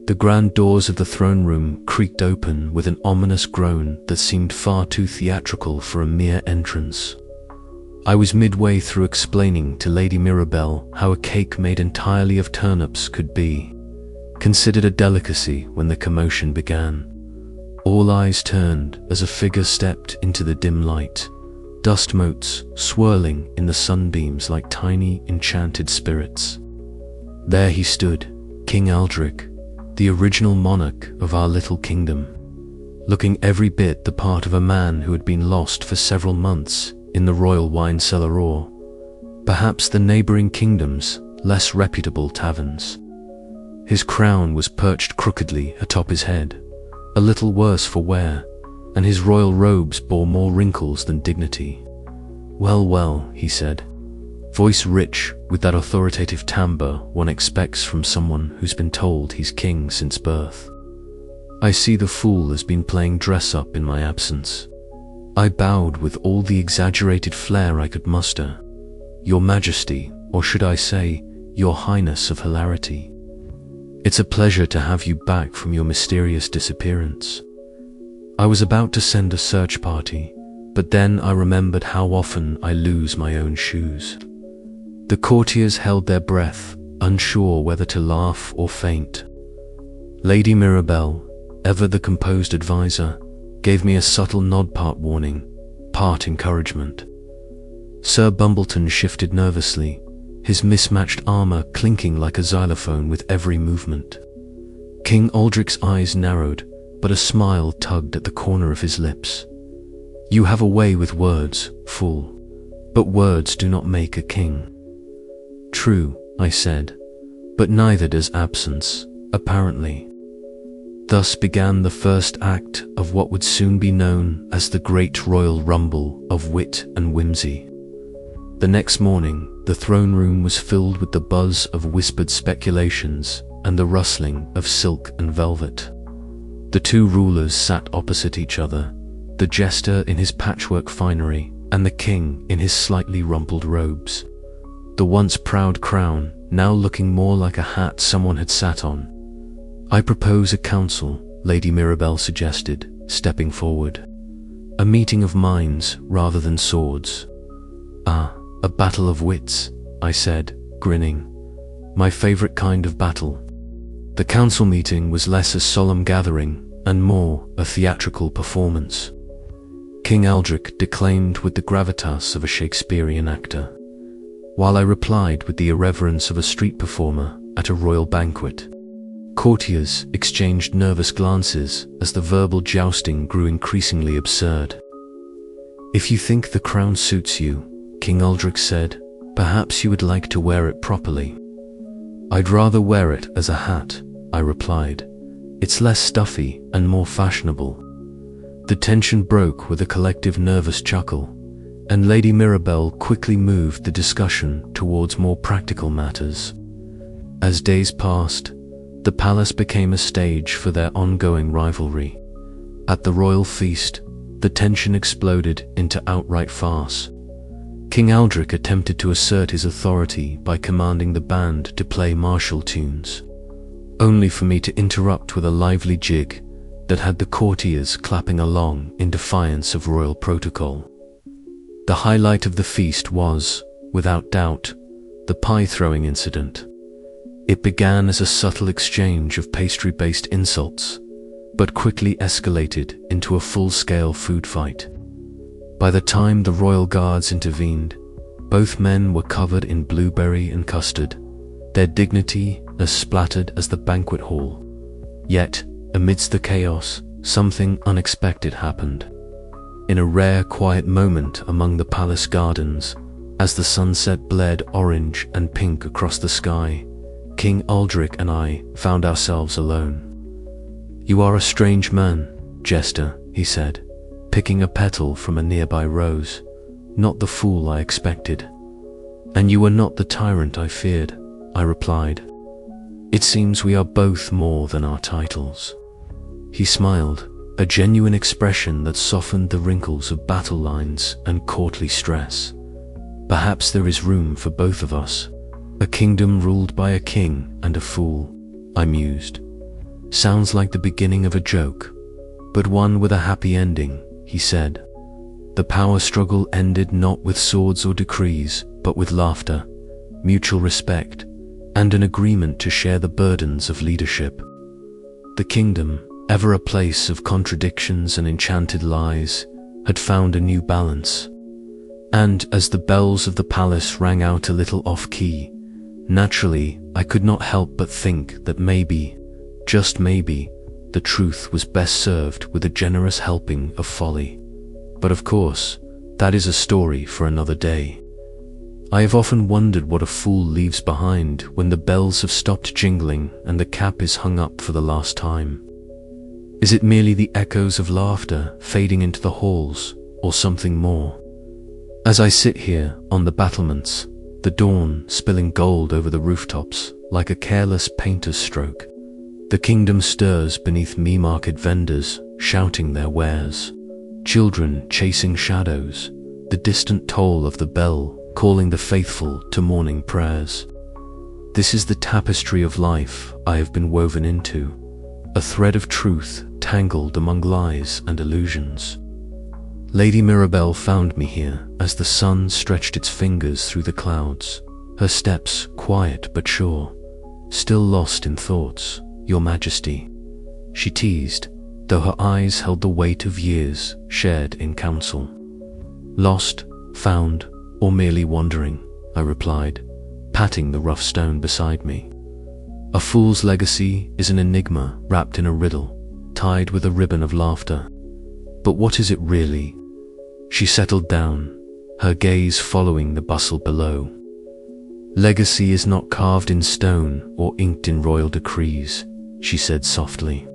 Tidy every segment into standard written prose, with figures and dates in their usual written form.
The grand doors of the throne room creaked open with an ominous groan that seemed far too theatrical for a mere entrance. I was midway through explaining to Lady Mirabelle how a cake made entirely of turnips could be considered a delicacy when the commotion began. All eyes turned as a figure stepped into the dim light, dust motes swirling in the sunbeams like tiny enchanted spirits. There he stood, King Aldrich, the original monarch of our little kingdom, looking every bit the part of a man who had been lost for several months in the royal wine cellar or perhaps the neighboring kingdom's less reputable taverns. His crown was perched crookedly atop his head, a little worse for wear, and his royal robes bore more wrinkles than dignity. "Well, well," he said, voice rich with that authoritative timbre one expects from someone who's been told he's king since birth. "I see the fool has been playing dress-up in my absence." I bowed with all the exaggerated flair I could muster. "Your Majesty, or should I say, Your Highness of hilarity. It's a pleasure to have you back from your mysterious disappearance. I was about to send a search party, but then I remembered how often I lose my own shoes." The courtiers held their breath, unsure whether to laugh or faint. Lady Mirabelle, ever the composed advisor, gave me a subtle nod, part warning, part encouragement. Sir Bumbleton shifted nervously, his mismatched armor clinking like a xylophone with every movement. King Aldrich's eyes narrowed, but a smile tugged at the corner of his lips. "You have a way with words, fool, but words do not make a king." "True," I said, "but neither does absence, apparently." Thus began the first act of what would soon be known as the Great Royal Rumble of Wit and Whimsy. The next morning, the throne room was filled with the buzz of whispered speculations and the rustling of silk and velvet. The two rulers sat opposite each other, the Jester in his patchwork finery and the king in his slightly rumpled robes. The once proud crown now looking more like a hat someone had sat on. "I propose a council," Lady Mirabelle suggested, stepping forward. "A meeting of minds rather than swords." "Ah, a battle of wits," I said, grinning. "My favorite kind of battle." The council meeting was less a solemn gathering and more a theatrical performance. King Aldrich declaimed with the gravitas of a Shakespearean actor, while I replied with the irreverence of a street performer at a royal banquet. Courtiers exchanged nervous glances as the verbal jousting grew increasingly absurd. "If you think the crown suits you," King Aldrich said, "perhaps you would like to wear it properly." "I'd rather wear it as a hat," I replied. "It's less stuffy and more fashionable." The tension broke with a collective nervous chuckle, and Lady Mirabelle quickly moved the discussion towards more practical matters. As days passed, the palace became a stage for their ongoing rivalry. At the royal feast, the tension exploded into outright farce. King Aldrich attempted to assert his authority by commanding the band to play martial tunes, only for me to interrupt with a lively jig that had the courtiers clapping along in defiance of royal protocol. The highlight of the feast was, without doubt, the pie-throwing incident. It began as a subtle exchange of pastry-based insults, but quickly escalated into a full-scale food fight. By the time the royal guards intervened, both men were covered in blueberry and custard, their dignity as splattered as the banquet hall. Yet, amidst the chaos, something unexpected happened. In a rare, quiet moment among the palace gardens, as the sunset bled orange and pink across the sky, King Aldrich and I found ourselves alone. "You are a strange man, Jester," he said, picking a petal from a nearby rose. "Not the fool I expected." "And you are not the tyrant I feared," I replied. "It seems we are both more than our titles." He smiled, a genuine expression that softened the wrinkles of battle lines and courtly stress. Perhaps there is room for both of us. A kingdom ruled by a king and a fool, I mused. Sounds like the beginning of a joke, but one with a happy ending, he said. The power struggle ended not with swords or decrees, but with laughter, mutual respect, and an agreement to share the burdens of leadership. The kingdom, ever a place of contradictions and enchanted lies, had found a new balance. And as the bells of the palace rang out a little off-key, naturally I could not help but think that maybe, just maybe, the truth was best served with a generous helping of folly. But of course, that is a story for another day. I have often wondered what a fool leaves behind when the bells have stopped jingling and the cap is hung up for the last time. Is it merely the echoes of laughter fading into the halls, or something more? As I sit here on the battlements, the dawn spilling gold over the rooftops like a careless painter's stroke, the kingdom stirs beneath me-market vendors shouting their wares, children chasing shadows, the distant toll of the bell calling the faithful to morning prayers. This is the tapestry of life I have been woven into, a thread of truth tangled among lies and illusions. Lady Mirabelle found me here as the sun stretched its fingers through the clouds, her steps quiet but sure. Still lost in thoughts, Your Majesty, she teased, though her eyes held the weight of years shared in counsel. Lost, found, or merely wandering, I replied, patting the rough stone beside me. A fool's legacy is an enigma wrapped in a riddle, tied with a ribbon of laughter. But what is it really? She settled down, her gaze following the bustle below. Legacy is not carved in stone or inked in royal decrees, she said softly.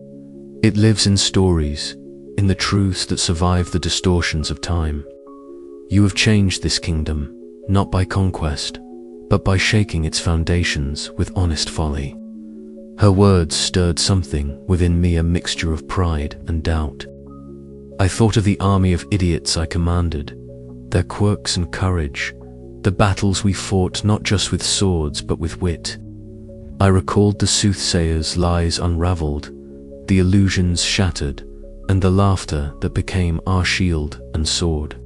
It lives in stories, in the truths that survive the distortions of time. You have changed this kingdom, not by conquest, but by shaking its foundations with honest folly. Her words stirred something within me, a mixture of pride and doubt. I thought of the army of idiots I commanded, their quirks and courage, the battles we fought not just with swords but with wit. I recalled the soothsayers' lies unraveled, the illusions shattered, and the laughter that became our shield and sword.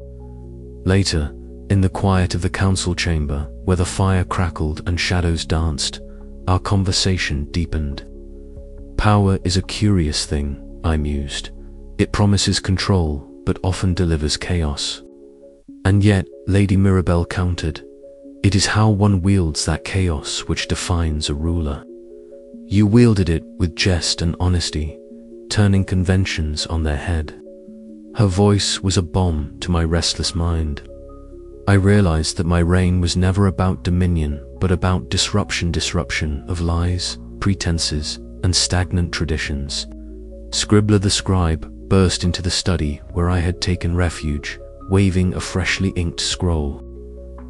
Later, in the quiet of the council chamber, where the fire crackled and shadows danced, our conversation deepened. Power is a curious thing, I mused. It promises control, but often delivers chaos. And yet, Lady Mirabelle countered, it is how one wields that chaos which defines a ruler. You wielded it with jest and honesty, turning conventions on their head. Her voice was a balm to my restless mind. I realized that my reign was never about dominion, but about disruption of lies, pretenses, and stagnant traditions. Scribbler the scribe burst into the study where I had taken refuge, waving a freshly inked scroll.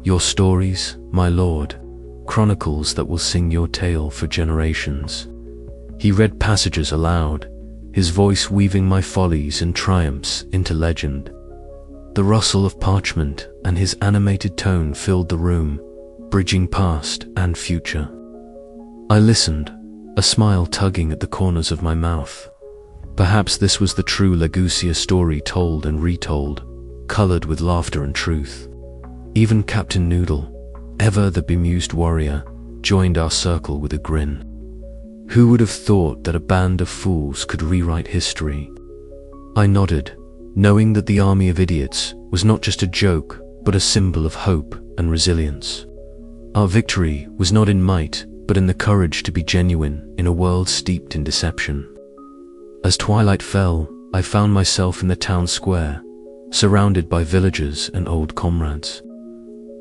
Your stories, my lord, chronicles that will sing your tale for generations. He read passages aloud, his voice weaving my follies and triumphs into legend. The rustle of parchment and his animated tone filled the room, bridging past and future. I listened, a smile tugging at the corners of my mouth. Perhaps this was the true Legucia story told and retold, colored with laughter and truth. Even Captain Noodle, ever the bemused warrior, joined our circle with a grin. Who would have thought that a band of fools could rewrite history? I nodded, knowing that the army of idiots was not just a joke, but a symbol of hope and resilience. Our victory was not in might, but in the courage to be genuine in a world steeped in deception. As twilight fell, I found myself in the town square, surrounded by villagers and old comrades.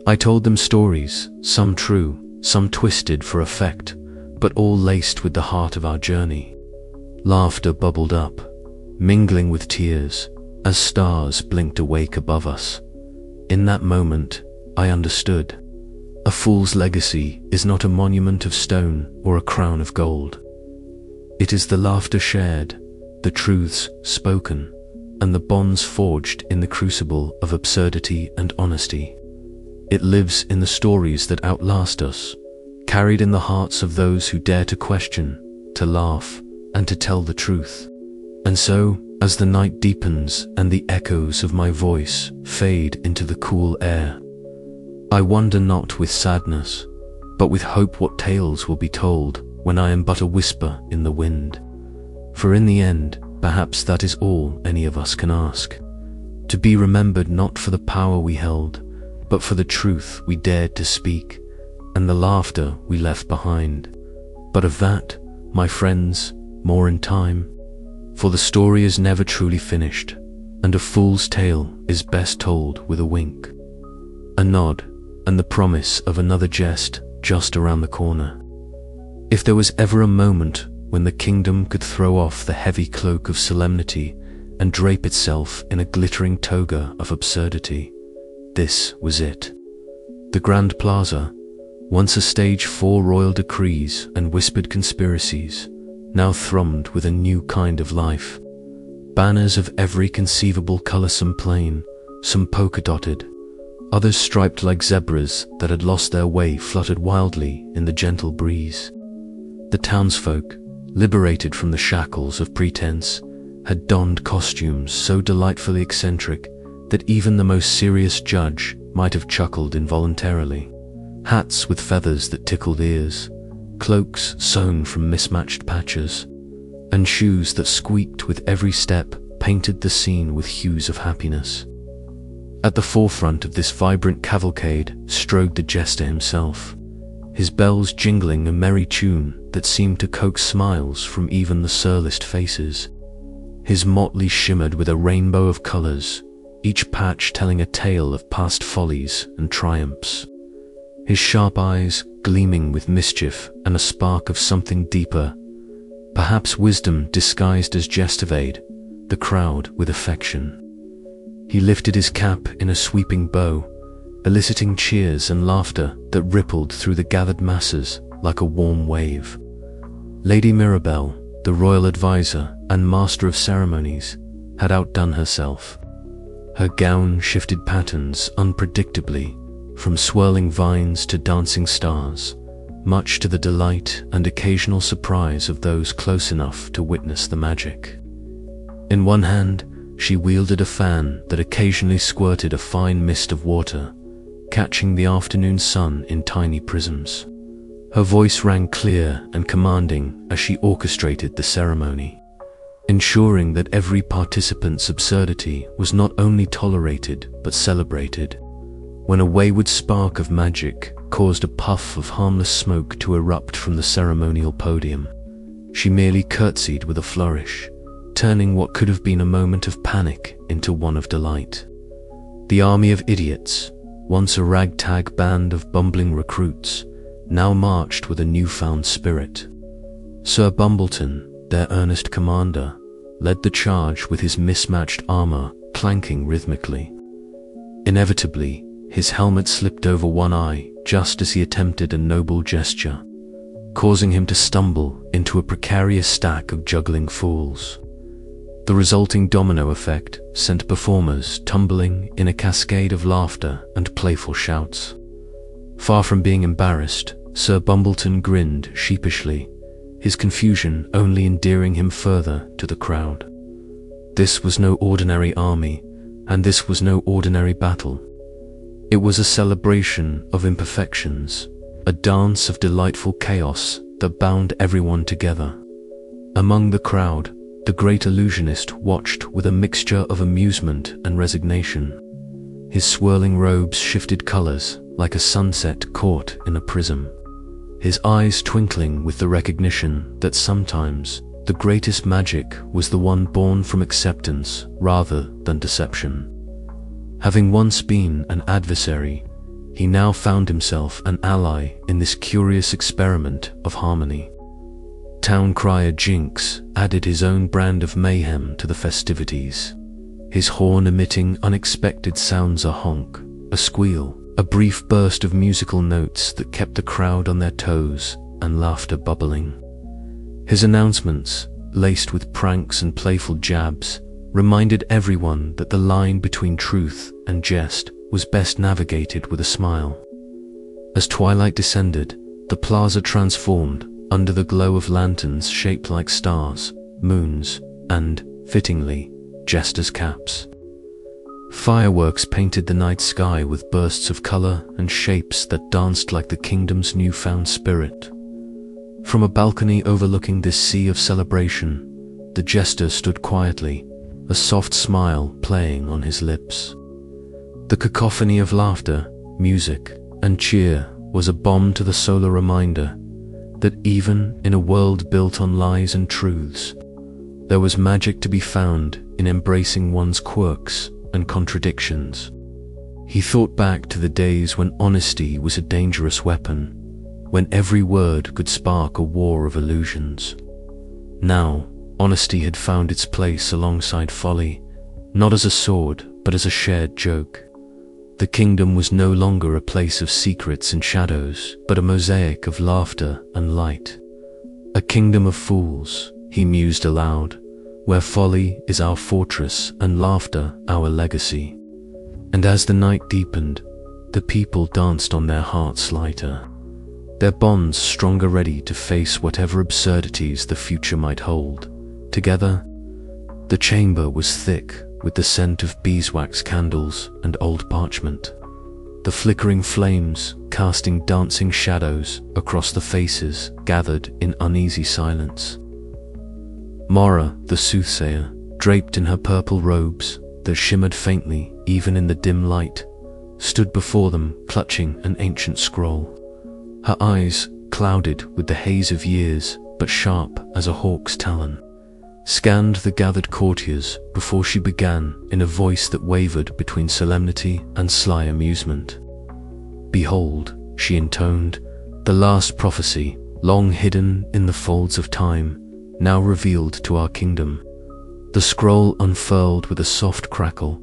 I told them stories, some true, some twisted for effect, but all laced with the heart of our journey. Laughter bubbled up, mingling with tears, as stars blinked awake above us. In that moment, I understood. A fool's legacy is not a monument of stone or a crown of gold. It is the laughter shared, the truths spoken, and the bonds forged in the crucible of absurdity and honesty. It lives in the stories that outlast us, carried in the hearts of those who dare to question, to laugh, and to tell the truth. And so, as the night deepens and the echoes of my voice fade into the cool air, I wonder not with sadness, but with hope what tales will be told when I am but a whisper in the wind. For in the end, perhaps that is all any of us can ask, to be remembered not for the power we held, but for the truth we dared to speak, and the laughter we left behind. But of that, my friends, more in time, for the story is never truly finished, and a fool's tale is best told with a wink, a nod, and the promise of another jest just around the corner. If there was ever a moment when the kingdom could throw off the heavy cloak of solemnity and drape itself in a glittering toga of absurdity, this was it. The Grand Plaza, once a stage for royal decrees and whispered conspiracies, now thrummed with a new kind of life. Banners of every conceivable color, some plain, some polka-dotted, others striped like zebras that had lost their way, fluttered wildly in the gentle breeze. The townsfolk, liberated from the shackles of pretense, had donned costumes so delightfully eccentric that even the most serious judge might have chuckled involuntarily. Hats with feathers that tickled ears, cloaks sewn from mismatched patches, and shoes that squeaked with every step painted the scene with hues of happiness. At the forefront of this vibrant cavalcade strode the Jester himself, his bells jingling a merry tune that seemed to coax smiles from even the surliest faces. His motley shimmered with a rainbow of colors, each patch telling a tale of past follies and triumphs. His sharp eyes gleaming with mischief and a spark of something deeper, perhaps wisdom disguised as jestivade, the crowd with affection. He lifted his cap in a sweeping bow, eliciting cheers and laughter that rippled through the gathered masses like a warm wave. Lady Mirabelle, the royal advisor and master of ceremonies, had outdone herself. Her gown shifted patterns unpredictably, from swirling vines to dancing stars, much to the delight and occasional surprise of those close enough to witness the magic. In one hand, she wielded a fan that occasionally squirted a fine mist of water, catching the afternoon sun in tiny prisms. Her voice rang clear and commanding as she orchestrated the ceremony, ensuring that every participant's absurdity was not only tolerated but celebrated. When a wayward spark of magic caused a puff of harmless smoke to erupt from the ceremonial podium, she merely curtsied with a flourish, turning what could have been a moment of panic into one of delight. The army of idiots, once a ragtag band of bumbling recruits, now marched with a newfound spirit. Sir Bumbleton, their earnest commander, led the charge with his mismatched armor clanking rhythmically. Inevitably, his helmet slipped over one eye just as he attempted a noble gesture, causing him to stumble into a precarious stack of juggling fools. The resulting domino effect sent performers tumbling in a cascade of laughter and playful shouts. Far from being embarrassed, Sir Bumbleton grinned sheepishly, his confusion only endearing him further to the crowd. This was no ordinary army, and this was no ordinary battle. It was a celebration of imperfections, a dance of delightful chaos that bound everyone together. Among the crowd, the great illusionist watched with a mixture of amusement and resignation. His swirling robes shifted colors like a sunset caught in a prism, his eyes twinkling with the recognition that sometimes the greatest magic was the one born from acceptance rather than deception. Having once been an adversary, he now found himself an ally in this curious experiment of harmony. Town crier Jinx added his own brand of mayhem to the festivities, his horn emitting unexpected sounds, a honk, a squeal, a brief burst of musical notes that kept the crowd on their toes and laughter bubbling. His announcements, laced with pranks and playful jabs, reminded everyone that the line between truth and jest was best navigated with a smile. As twilight descended, the plaza transformed under the glow of lanterns shaped like stars, moons, and, fittingly, jesters' caps. Fireworks painted the night sky with bursts of color and shapes that danced like the kingdom's newfound spirit. From a balcony overlooking this sea of celebration, the jester stood quietly, a soft smile playing on his lips. The cacophony of laughter, music, and cheer was a balm to the soul, a reminder that even in a world built on lies and truths, there was magic to be found in embracing one's quirks and contradictions. He thought back to the days when honesty was a dangerous weapon, when every word could spark a war of illusions. Now, honesty had found its place alongside folly, not as a sword, but as a shared joke. The kingdom was no longer a place of secrets and shadows, but a mosaic of laughter and light. A kingdom of fools, he mused aloud, where folly is our fortress and laughter our legacy. And as the night deepened, the people danced on their hearts lighter, their bonds stronger, ready to face whatever absurdities the future might hold. Together, the chamber was thick with the scent of beeswax candles and old parchment, the flickering flames casting dancing shadows across the faces gathered in uneasy silence. Mara, the soothsayer, draped in her purple robes that shimmered faintly even in the dim light, stood before them clutching an ancient scroll. Her eyes, clouded with the haze of years but sharp as a hawk's talon, scanned the gathered courtiers before she began in a voice that wavered between solemnity and sly amusement. "Behold," she intoned, "the last prophecy, long hidden in the folds of time, now revealed to our kingdom." The scroll unfurled with a soft crackle,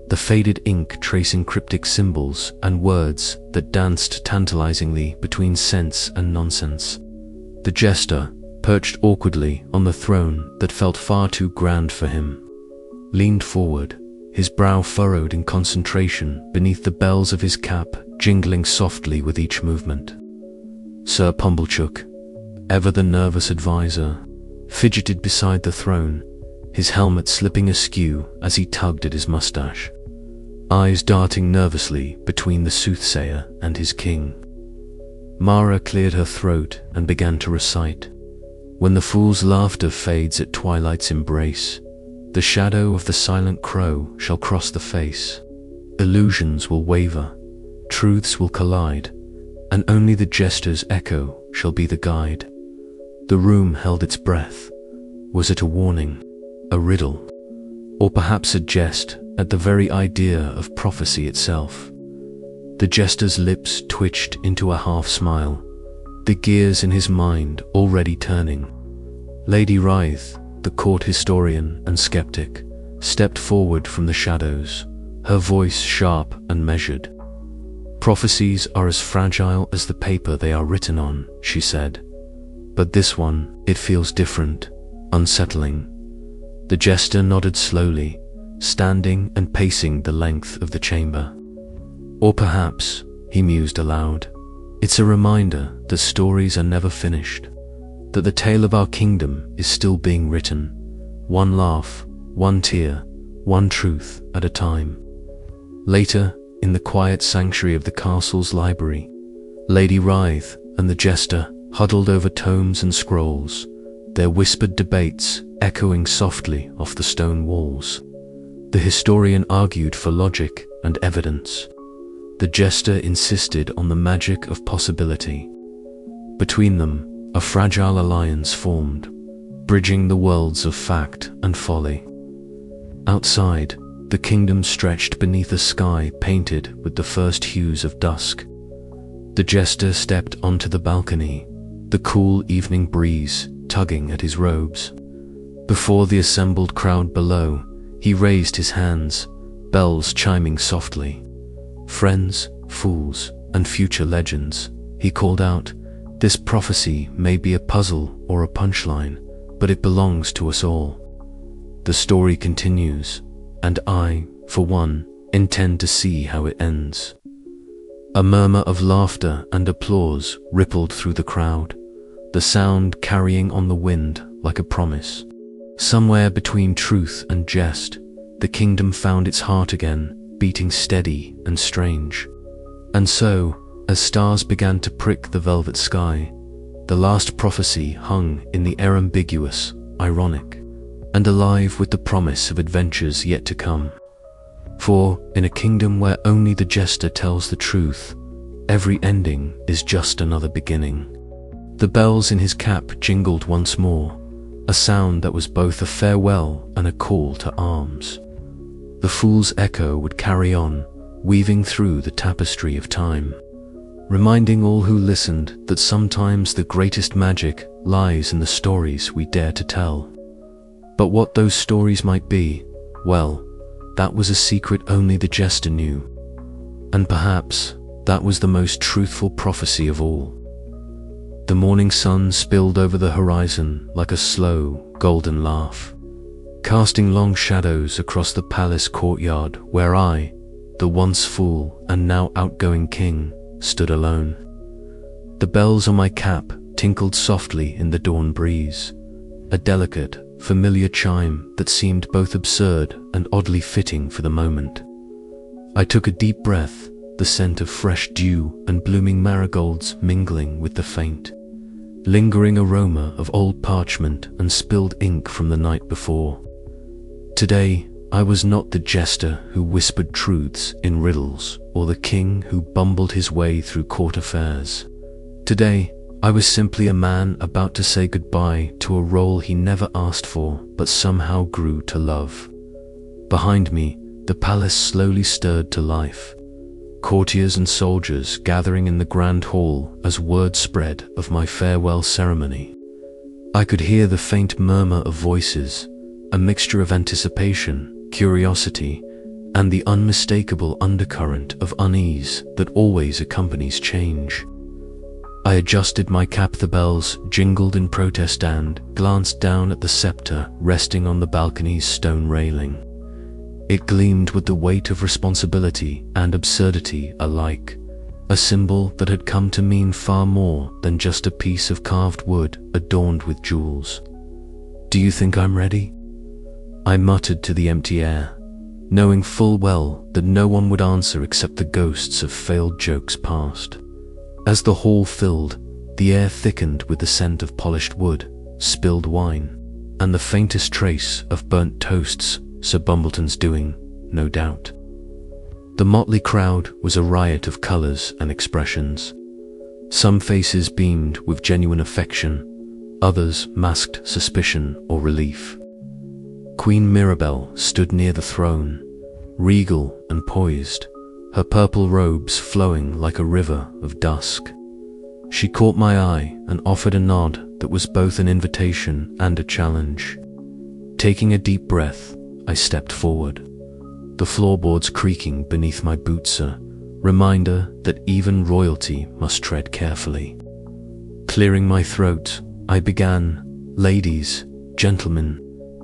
the faded ink tracing cryptic symbols and words that danced tantalizingly between sense and nonsense. The jester, perched awkwardly on the throne that felt far too grand for him, leaned forward, his brow furrowed in concentration beneath the bells of his cap jingling softly with each movement. Sir Pumblechook, ever the nervous advisor, fidgeted beside the throne, his helmet slipping askew as he tugged at his mustache, eyes darting nervously between the soothsayer and his king. Mara cleared her throat and began to recite. "When the fool's laughter fades at twilight's embrace, the shadow of the silent crow shall cross the face. Illusions will waver, truths will collide, and only the jester's echo shall be the guide." The room held its breath. Was it a warning, a riddle, or perhaps a jest at the very idea of prophecy itself? The jester's lips twitched into a half-smile, the gears in his mind already turning. Lady Rythe, the court historian and skeptic, stepped forward from the shadows, her voice sharp and measured. "Prophecies are as fragile as the paper they are written on," she said. "But this one, it feels different, unsettling." The jester nodded slowly, standing and pacing the length of the chamber. "Or perhaps," he mused aloud, "it's a reminder that stories are never finished, that the tale of our kingdom is still being written, one laugh, one tear, one truth at a time." Later, in the quiet sanctuary of the castle's library, Lady Rythe and the jester huddled over tomes and scrolls, their whispered debates echoing softly off the stone walls. The historian argued for logic and evidence. The jester insisted on the magic of possibility. Between them, a fragile alliance formed, bridging the worlds of fact and folly. Outside, the kingdom stretched beneath a sky painted with the first hues of dusk. The jester stepped onto the balcony, the cool evening breeze tugging at his robes. Before the assembled crowd below, he raised his hands, bells chiming softly. "Friends, fools, and future legends," he called out, "this prophecy may be a puzzle or a punchline, but it belongs to us all. The story continues, and I, for one, intend to see how it ends. A murmur of laughter and applause rippled through the crowd, the sound carrying on the wind like a promise. Somewhere between truth and jest, the kingdom found its heart again, beating steady and strange. And so, as stars began to prick the velvet sky, the last prophecy hung in the air, ambiguous, ironic, and alive with the promise of adventures yet to come. For, in a kingdom where only the jester tells the truth, every ending is just another beginning. The bells in his cap jingled once more, a sound that was both a farewell and a call to arms. The fool's echo would carry on, weaving through the tapestry of time, reminding all who listened that sometimes the greatest magic lies in the stories we dare to tell. But what those stories might be, well, that was a secret only the jester knew. And perhaps that was the most truthful prophecy of all. The morning sun spilled over the horizon like a slow, golden laugh, casting long shadows across the palace courtyard where I, the once fool and now outgoing king, stood alone. The bells on my cap tinkled softly in the dawn breeze, a delicate, familiar chime that seemed both absurd and oddly fitting for the moment. I took a deep breath, the scent of fresh dew and blooming marigolds mingling with the faint, lingering aroma of old parchment and spilled ink from the night before. Today, I was not the jester who whispered truths in riddles or the king who bumbled his way through court affairs. Today, I was simply a man about to say goodbye to a role he never asked for but somehow grew to love. Behind me, the palace slowly stirred to life, courtiers and soldiers gathering in the grand hall as word spread of my farewell ceremony. I could hear the faint murmur of voices, a mixture of anticipation, curiosity, and the unmistakable undercurrent of unease that always accompanies change. I adjusted my cap, the bells jingled in protest, and glanced down at the scepter resting on the balcony's stone railing. It gleamed with the weight of responsibility and absurdity alike, a symbol that had come to mean far more than just a piece of carved wood adorned with jewels. "Do you think I'm ready?" I muttered to the empty air, knowing full well that no one would answer except the ghosts of failed jokes past. As the hall filled, the air thickened with the scent of polished wood, spilled wine, and the faintest trace of burnt toasts, Sir Bumbleton's doing, no doubt. The motley crowd was a riot of colours and expressions. Some faces beamed with genuine affection, others masked suspicion or relief. Queen Mirabelle stood near the throne, regal and poised, her purple robes flowing like a river of dusk. She caught my eye and offered a nod that was both an invitation and a challenge. Taking a deep breath, I stepped forward, the floorboards creaking beneath my boots, a reminder that even royalty must tread carefully. Clearing my throat, I began, "Ladies, gentlemen,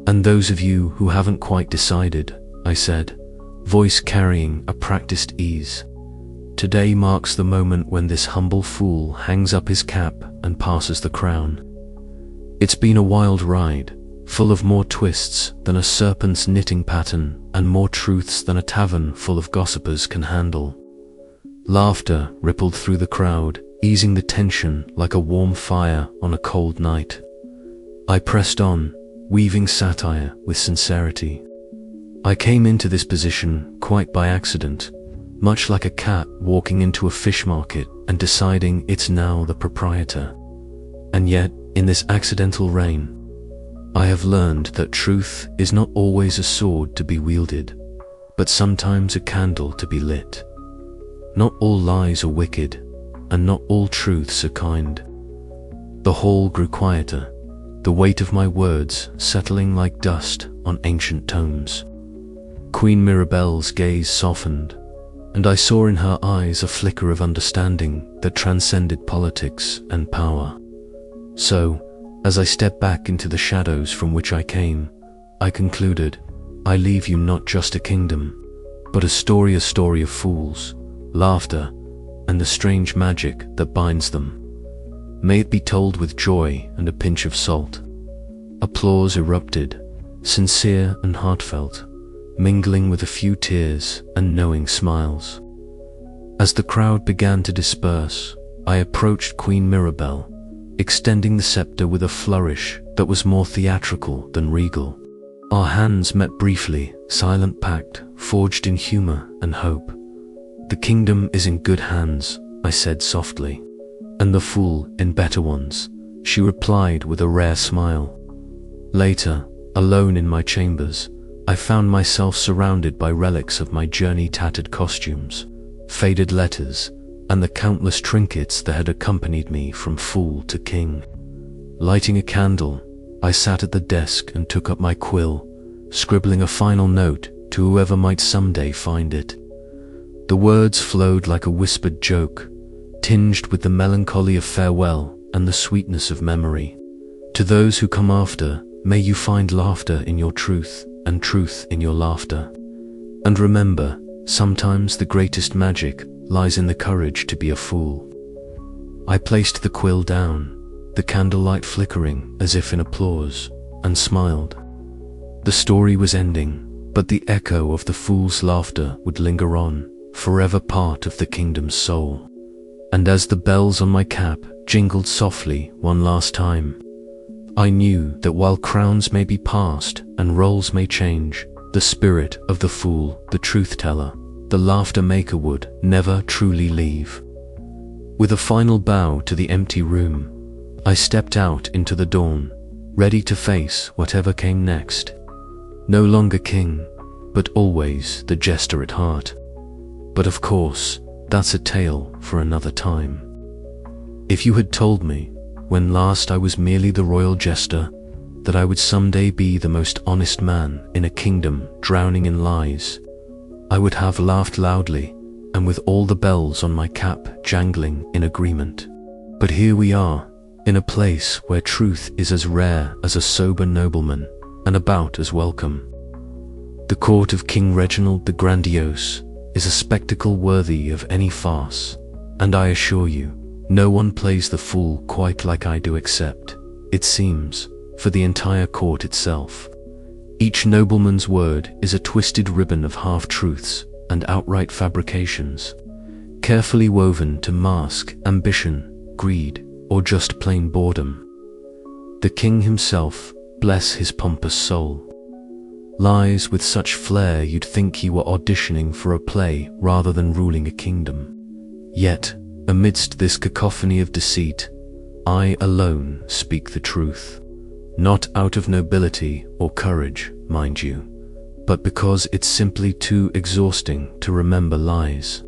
and those of you who haven't quite decided," I said, voice carrying a practiced ease. "Today marks the moment when this humble fool hangs up his cap and passes the crown. It's been a wild ride, full of more twists than a serpent's knitting pattern and more truths than a tavern full of gossipers can handle." Laughter rippled through the crowd, easing the tension like a warm fire on a cold night. I pressed on, weaving satire with sincerity. "I came into this position quite by accident, much like a cat walking into a fish market and deciding it's now the proprietor. And yet, in this accidental reign, I have learned that truth is not always a sword to be wielded, but sometimes a candle to be lit. Not all lies are wicked, and not all truths are kind." The hall grew quieter, the weight of my words settling like dust on ancient tomes. Queen Mirabelle's gaze softened, and I saw in her eyes a flicker of understanding that transcended politics and power. "So, As I stepped back into the shadows from which I came, I concluded, I leave you not just a kingdom, but a story of fools, laughter, and the strange magic that binds them. May it be told with joy and a pinch of salt. Applause erupted, sincere and heartfelt, mingling with a few tears and knowing smiles. As the crowd began to disperse, I approached Queen Mirabelle, extending the scepter with a flourish that was more theatrical than regal. Our hands met briefly, silent pact, forged in humor and hope. The kingdom is in good hands, I said softly. And the fool in better ones, she replied with a rare smile. Later, alone in my chambers, I found myself surrounded by relics of my journey-tattered costumes, faded letters, and the countless trinkets that had accompanied me from fool to king. Lighting a candle, I sat at the desk and took up my quill, scribbling a final note to whoever might someday find it. The words flowed like a whispered joke, tinged with the melancholy of farewell and the sweetness of memory. To those who come after, may you find laughter in your truth and truth in your laughter. And remember, sometimes the greatest magic lies in the courage to be a fool. I placed the quill down, the candlelight flickering as if in applause, and smiled. The story was ending, but the echo of the fool's laughter would linger on, forever part of the kingdom's soul. And as the bells on my cap jingled softly one last time, I knew that while crowns may be passed and roles may change, the spirit of the fool, the truth-teller, the laughter-maker would never truly leave. With a final bow to the empty room, I stepped out into the dawn, ready to face whatever came next. No longer king, but always the jester at heart. But of course, that's a tale for another time. If you had told me, when last I was merely the royal jester, that I would someday be the most honest man in a kingdom drowning in lies, I would have laughed loudly, and with all the bells on my cap jangling in agreement. But here we are, in a place where truth is as rare as a sober nobleman, and about as welcome. The court of King Reginald the Grandiose is a spectacle worthy of any farce, and I assure you, no one plays the fool quite like I do except, it seems, for the entire court itself. Each nobleman's word is a twisted ribbon of half-truths and outright fabrications, carefully woven to mask ambition, greed, or just plain boredom. The king himself, bless his pompous soul, lies with such flair you'd think he were auditioning for a play rather than ruling a kingdom. Yet, amidst this cacophony of deceit, I alone speak the truth. Not out of nobility or courage, mind you, but because it's simply too exhausting to remember lies.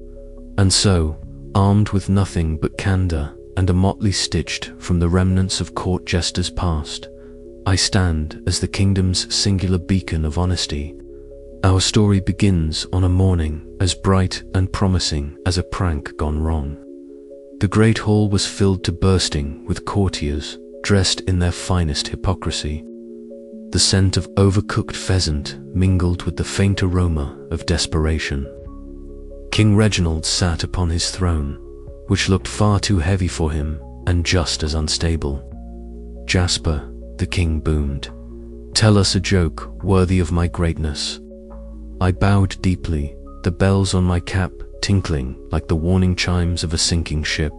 And so, armed with nothing but candor and a motley stitched from the remnants of court jesters past, I stand as the kingdom's singular beacon of honesty. Our story begins on a morning as bright and promising as a prank gone wrong. The great hall was filled to bursting with courtiers dressed in their finest hypocrisy. The scent of overcooked pheasant mingled with the faint aroma of desperation. King Reginald sat upon his throne, which looked far too heavy for him and just as unstable. Jasper, the king boomed, "Tell us a joke worthy of my greatness." I bowed deeply, the bells on my cap tinkling like the warning chimes of a sinking ship.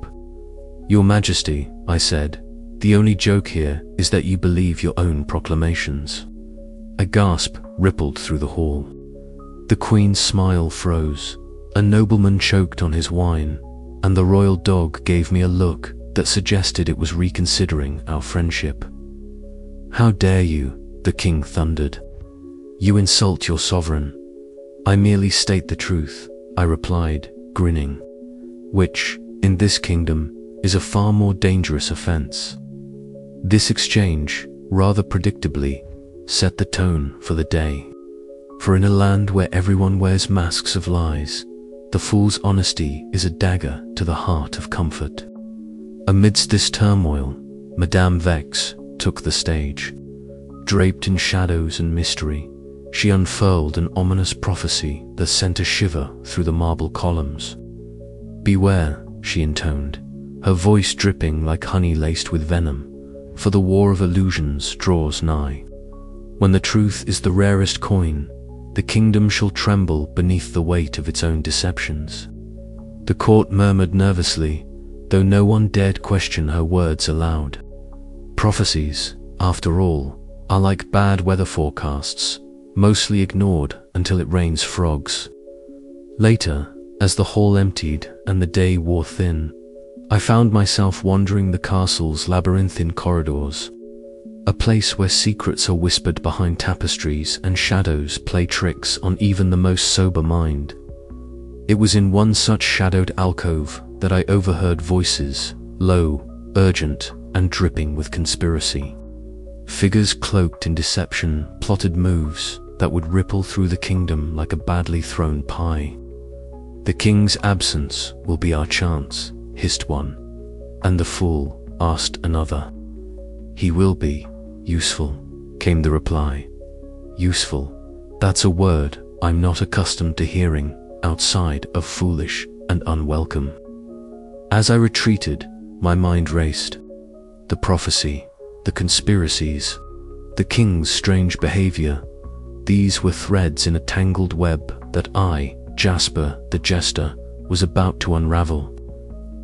"Your Majesty," I said, "the only joke here is that you believe your own proclamations." A gasp rippled through the hall. The Queen's smile froze, a nobleman choked on his wine, and the royal dog gave me a look that suggested it was reconsidering our friendship. "How dare you?" the king thundered. "You insult your sovereign." "I merely state the truth," I replied, grinning, "which, in this kingdom, is a far more dangerous offense." This exchange, rather predictably, set the tone for the day. For in a land where everyone wears masks of lies, the fool's honesty is a dagger to the heart of comfort. Amidst this turmoil, Madame Vex, took the stage. Draped in shadows and mystery, she unfurled an ominous prophecy that sent a shiver through the marble columns. "Beware," she intoned, her voice dripping like honey laced with venom, "for the war of illusions draws nigh. When the truth is the rarest coin, the kingdom shall tremble beneath the weight of its own deceptions." The court murmured nervously, though no one dared question her words aloud. Prophecies, after all, are like bad weather forecasts, mostly ignored until it rains frogs. Later, as the hall emptied and the day wore thin, I found myself wandering the castle's labyrinthine corridors, a place where secrets are whispered behind tapestries and shadows play tricks on even the most sober mind. It was in one such shadowed alcove that I overheard voices, low, urgent, and dripping with conspiracy. Figures cloaked in deception plotted moves that would ripple through the kingdom like a badly thrown pie. "The king's absence will be our chance," hissed one, and the fool asked another. "He will be useful," came the reply. "Useful, that's a word I'm not accustomed to hearing outside of foolish and unwelcome." As I retreated, my mind raced. The prophecy, the conspiracies, the king's strange behavior, these were threads in a tangled web that I, Jasper the Jester, was about to unravel.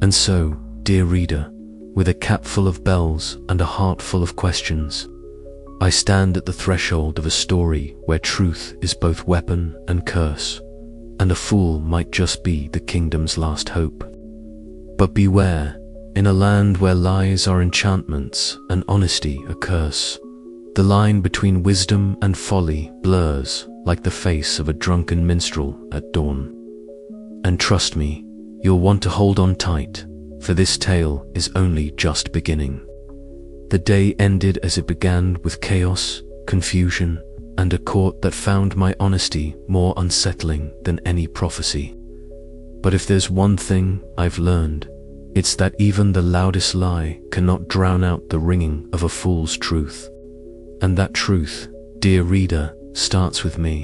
And so, dear reader, with a cap full of bells and a heart full of questions, I stand at the threshold of a story where truth is both weapon and curse, and a fool might just be the kingdom's last hope. But beware, in a land where lies are enchantments and honesty a curse, the line between wisdom and folly blurs like the face of a drunken minstrel at dawn. And trust me, you'll want to hold on tight, for this tale is only just beginning. The day ended as it began, with chaos, confusion, and a court that found my honesty more unsettling than any prophecy. But if there's one thing I've learned, it's that even the loudest lie cannot drown out the ringing of a fool's truth. And that truth, dear reader, starts with me.